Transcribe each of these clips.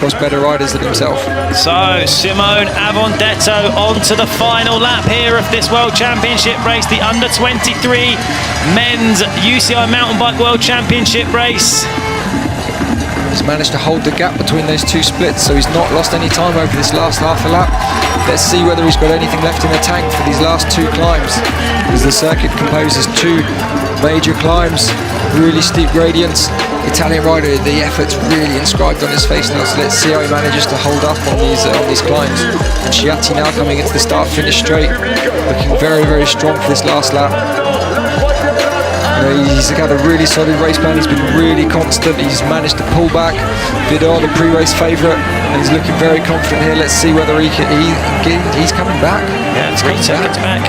course, better riders than himself. So, Simone Avondetto on to the final lap here of this World Championship race, the under-23 men's UCI Mountain Bike World Championship race. He's managed to hold the gap between those two splits, so he's not lost any time over this last half a lap. Let's see whether he's got anything left in the tank for these last two climbs, because the circuit composes two major climbs, really steep gradients. Italian rider, the effort's really inscribed on his face now, so let's see how he manages to hold up on these climbs. And SCHATTI now coming into the start-finish straight, looking very, very strong for this last lap. He's had a really solid race plan. He's been really constant. He's managed to pull back. Vidal, the pre-race favourite, and he's looking very confident here. Let's see whether he's coming back. Yeah, 3 seconds back.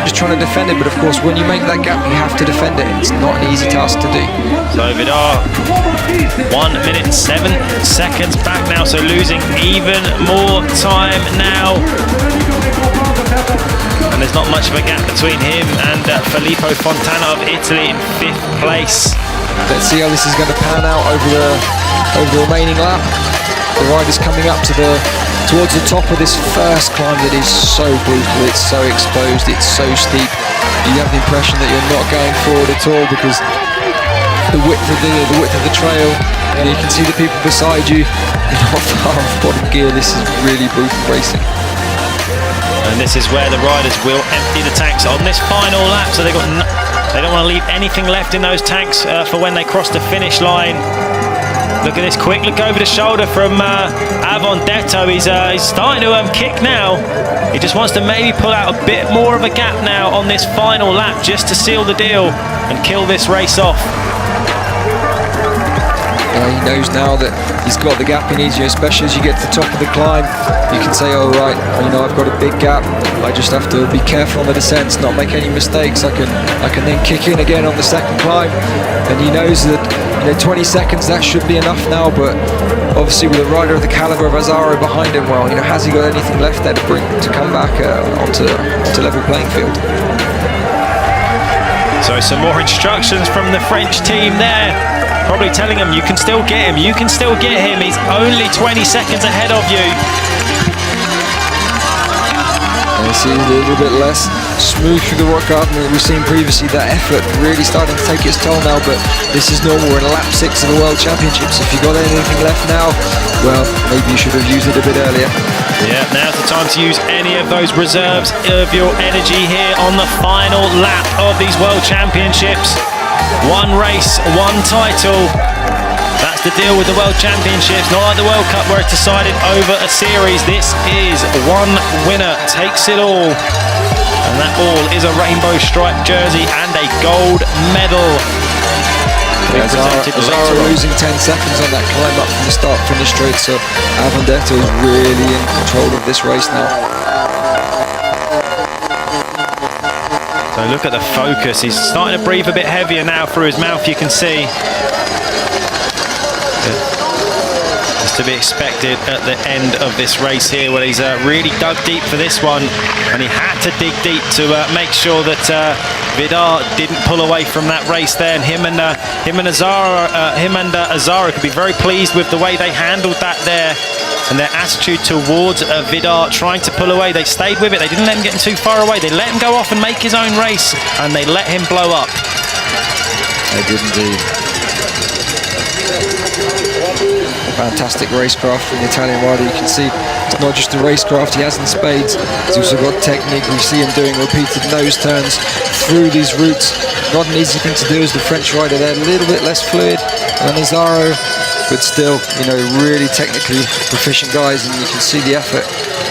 Just trying to defend it, but of course, when you make that gap, you have to defend it. It's not an easy task to do. So Vidal, 1 minute 7 seconds back now, so losing even more time now. And there's not much of a gap between him and Filippo Fontana of Italy in 5th place. Let's see how this is going to pan out over the remaining lap. The rider's coming up to towards the top of this first climb that is so brutal, it's so exposed, it's so steep. You have the impression that you're not going forward at all because the width of the trail, and you can see the people beside you. You're not far off bottom gear. This is really brutal racing. And this is where the riders will empty the tanks on this final lap, so they don't want to leave anything left in those tanks for when they cross the finish line. Look at this quick look over the shoulder from Avondetto. He's starting to kick now. He just wants to maybe pull out a bit more of a gap now on this final lap just to seal the deal and kill this race off. He knows now that he's got the gap he needs, especially as you get to the top of the climb. You can say, oh right, I've got a big gap. I just have to be careful on the descents, not make any mistakes. I can then kick in again on the second climb. And he knows that 20 seconds, that should be enough now, but obviously with a rider of the caliber of AZZARO behind him, well, has he got anything left there to come back onto level playing field? So some more instructions from the French team there. Probably telling him, you can still get him, you can still get him. He's only 20 seconds ahead of you. And see a little bit less smooth through the rock garden than we've seen previously. That effort really starting to take its toll now, but this is normal. We're in lap 6 of the World Championships. If you've got anything left now, well, maybe you should have used it a bit earlier. Yeah, now's the time to use any of those reserves of your energy here on the final lap of these World Championships. One race, one title. That's the deal with the World Championships, not like the World Cup where it's decided over a series. This is one winner takes it all. And that all is a rainbow striped jersey and a gold medal. AZZARO losing 10 seconds on that climb up from the start-finish straight, so Avondetto is really in control of this race now. So look at the focus. He's starting to breathe a bit heavier now through his mouth, you can see. It's to be expected at the end of this race here, where he's really dug deep for this one, and he had to dig deep to make sure that Vidal didn't pull away from that race there. And him and AZZARO could be very pleased with the way they handled that there. And their attitude towards Vidal trying to pull away. They stayed with it. They didn't let him get too far away. They let him go off and make his own race, and they let him blow up. They did indeed. Fantastic racecraft from the Italian rider. You can see it's not just the racecraft he has in spades. He's also got technique. We see him doing repeated nose turns through these routes. Not an easy thing to do as the French rider. They're a little bit less fluid than AZZARO, but still, really technically proficient guys, and you can see the effort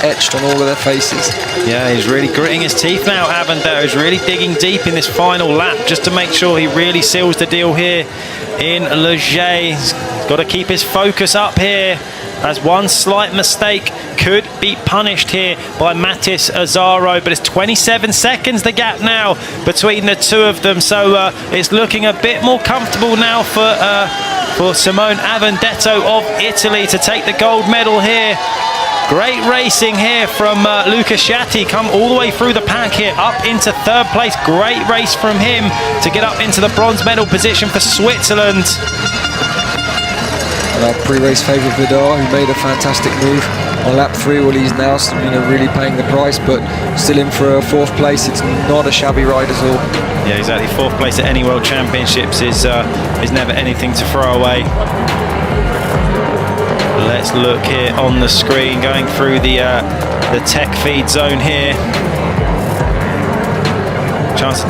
etched on all of their faces. Yeah, he's really gritting his teeth now. Avondetto is really digging deep in this final lap just to make sure he really seals the deal here in Le Jet. He's got to keep his focus up here, as one slight mistake could be punished here by Mathis AZZARO, but it's 27 seconds the gap now between the two of them, so it's looking a bit more comfortable now for Simone Avondetto of Italy to take the gold medal here. Great racing here from Luca SCHATTI, come all the way through the pack here, up into 3rd place. Great race from him to get up into the bronze medal position for Switzerland. And our pre-race favourite Vidar, who made a fantastic move on lap 3. Well, he's now, really paying the price, but still in for a 4th place. It's not a shabby ride at all. Yeah, exactly. 4th place at any World Championships is never anything to throw away. Let's look here on the screen, going through the tech feed zone here. Chance to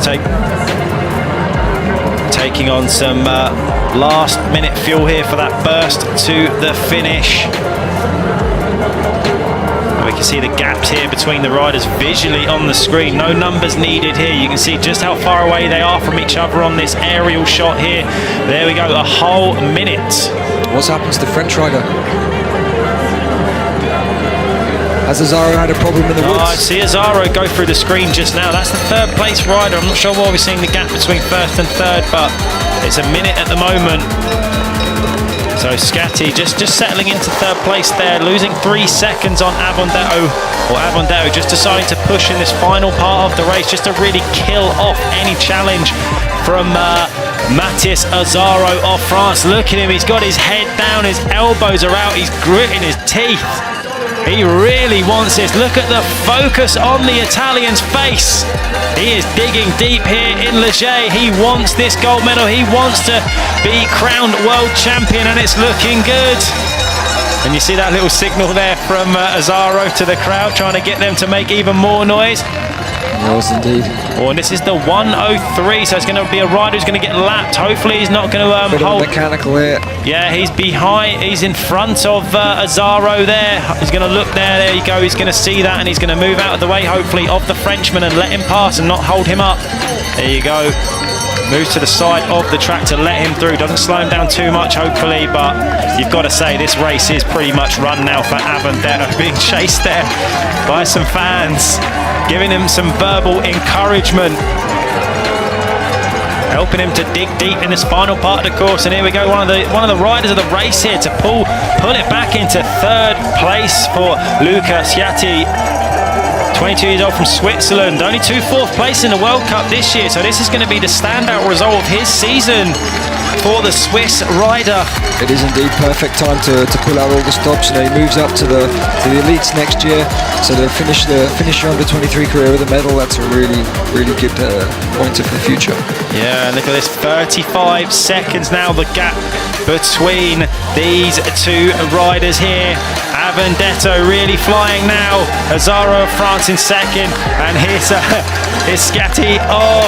taking on some last minute fuel here for that burst to the finish. We can see the gaps here between the riders visually on the screen. No numbers needed here. You can see just how far away they are from each other on this aerial shot here. There we go, a whole minute. What's happened to the French rider? Has AZZARO had a problem in the woods? I see AZZARO go through the screen just now. That's the 3rd place rider. I'm not sure why we're seeing the gap between 1st and 3rd, but it's a minute at the moment. So SCHATTI just settling into 3rd place there, losing 3 seconds on AVONDETTO just deciding to push in this final part of the race, just to really kill off any challenge from Mathis AZZARO of France. Look at him, he's got his head down, his elbows are out, he's gritting his teeth. He really wants this. Look at the focus on the Italian's face. He is digging deep here in Leger. He wants this gold medal. He wants to be crowned world champion, and it's looking good. And you see that little signal there from AZZARO to the crowd, trying to get them to make even more noise. Yes, indeed. Oh, and this is the 103, so it's going to be a rider who's going to get lapped. Hopefully he's not going to hold. Mechanical here. Yeah, he's behind. He's in front of AZZARO there. He's going to look there. There you go. He's going to see that, and he's going to move out of the way, hopefully, of the Frenchman and let him pass and not hold him up. There you go. Moves to the side of the track to let him through. Doesn't slow him down too much, hopefully, but you've got to say this race is pretty much run now for AVONDETTO, being chased there by some fans, giving him some verbal encouragement, helping him to dig deep in this final part of the course. And here we go, one of the riders of the race here to pull it back into 3rd place for Luca SCHATTI. 22 years old from Switzerland, only 2 4th place in the World Cup this year, so this is going to be the standout result of his season for the Swiss rider. It is indeed perfect time to pull out all the stops. He moves up to the elites next year, so to finish your under-23 career with a medal, that's a really good pointer for the future. Yeah, look at this, 35 seconds now, the gap between these 2 riders here. AVONDETTO really flying now. AZZARO of France in 2nd, and here's SCHATTI of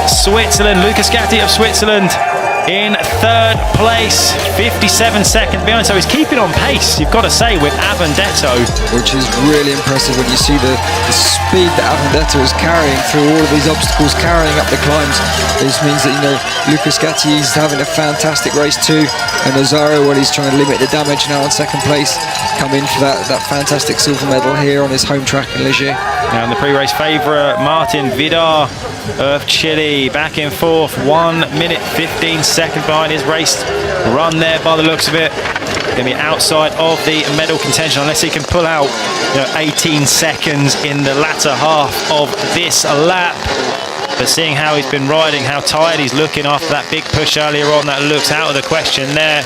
Switzerland, Luca SCHATTI of Switzerland in 3rd place, 57 seconds behind, so he's keeping on pace, you've got to say, with AVONDETTO. Which is really impressive when you see the speed that AVONDETTO is carrying through all of these obstacles, carrying up the climbs. This means that, Luca SCHATTI is having a fantastic race too, and AZZARO, well, he's trying to limit the damage now in 2nd place, come in for that fantastic silver medal here on his home track in Leger. Now the pre-race favourite, Martin Vidar of Chile, back in 4th, 1 minute 15 seconds behind his race run there by the looks of it. Going to be outside of the medal contention unless he can pull out 18 seconds in the latter half of this lap. But seeing how he's been riding, how tired he's looking after that big push earlier on, that looks out of the question there.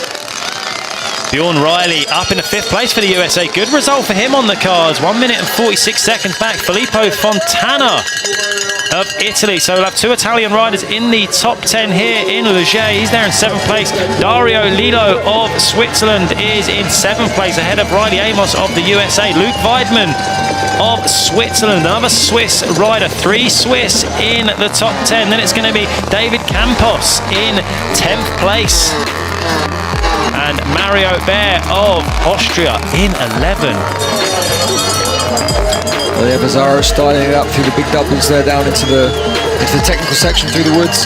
Bjorn Riley up in the 5th place for the USA. Good result for him on the cards. 1 minute and 46 seconds back. Filippo Fontana of Italy. So we'll have 2 Italian riders in the top 10 here in Leger. He's there in 7th place. Dario Lillo of Switzerland is in 7th place, ahead of Riley Amos of the USA. Luke Weidman of Switzerland, another Swiss rider. 3 Swiss in the top 10. Then it's going to be David Campos in 10th place. And Mario Bear of Austria in 11. Well, yeah, AZZARO starting it up through the big doubles there, down into the technical section through the woods.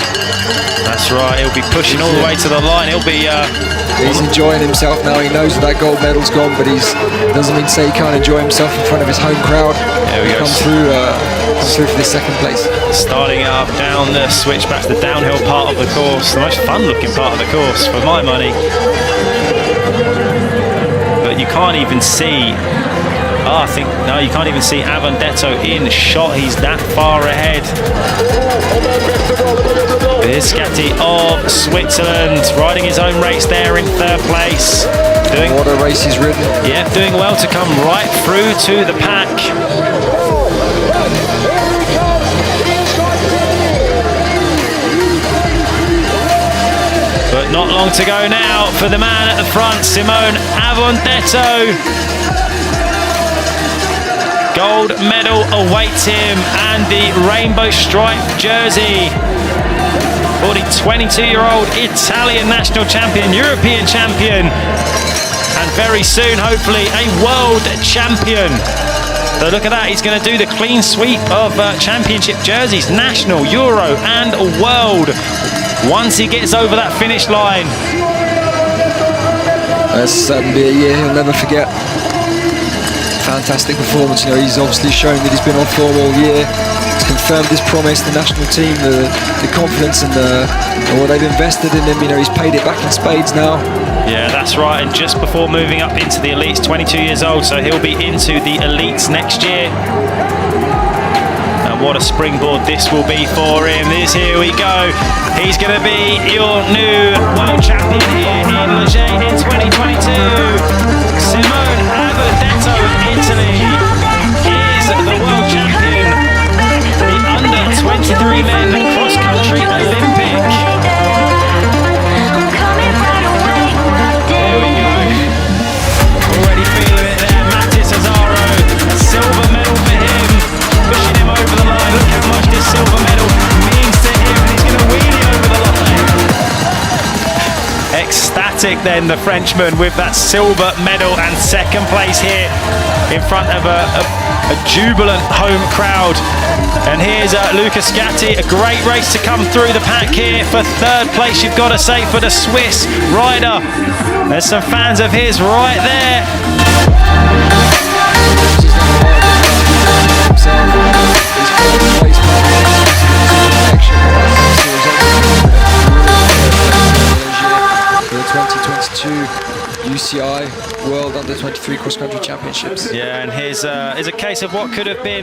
That's right, he'll be pushing all the way to the line. He's enjoying himself now. He knows that gold medal's gone, but doesn't mean to say he can't enjoy himself in front of his home crowd. There we go. Come through for the 2nd place. Starting up down the switchbacks, the downhill part of the course, the most fun-looking part of the course, for my money. But you can't even see Oh, I think, no, you can't even see Avondetto in shot. He's that far ahead. Here's Scatti of Switzerland, riding his own race there in third place. What a race he's ridden. Yeah, doing well to come right through to the pack. But not long to go now for the man at the front, Simone Avondetto. Gold medal awaits him and the rainbow striped jersey for the 22-year-old Italian national champion, European champion, and very soon, hopefully, a world champion. So look at that, he's going to do the clean sweep of championship jerseys, national, Euro and world, once he gets over that finish line. That's certainly a year he'll never forget. Fantastic performance. You know, he's obviously shown that he's been on form all year. He's confirmed his promise, the national team, the confidence and what they've invested in him. You know, he's paid it back in spades now. Yeah, that's right. And just before moving up into the elites, 22 years old, so he'll be into the elites next year. And what a springboard this will be for him. Here we go. He's going to be your new world champion here in Leger in 2022. Simone Avondetto of Italy is the world champion, the under-23 men cross-country Olympic. Here we go. Already feeling it there. Mathis, AZZARO, a silver medal for him, pushing him over the line. Look how much this silver medal means to him. He's going to wheelie over the line. Ecstatic then, the Frenchman, with that silver medal and second place here in front of a jubilant home crowd. And here's Luca Scatti, a great race to come through the pack here for third place, you've got to say, for the Swiss rider. There's some fans of his right there. For the 2022 UCI World Under-23 Cross Country Championships. Yeah, and here's a case of what could have been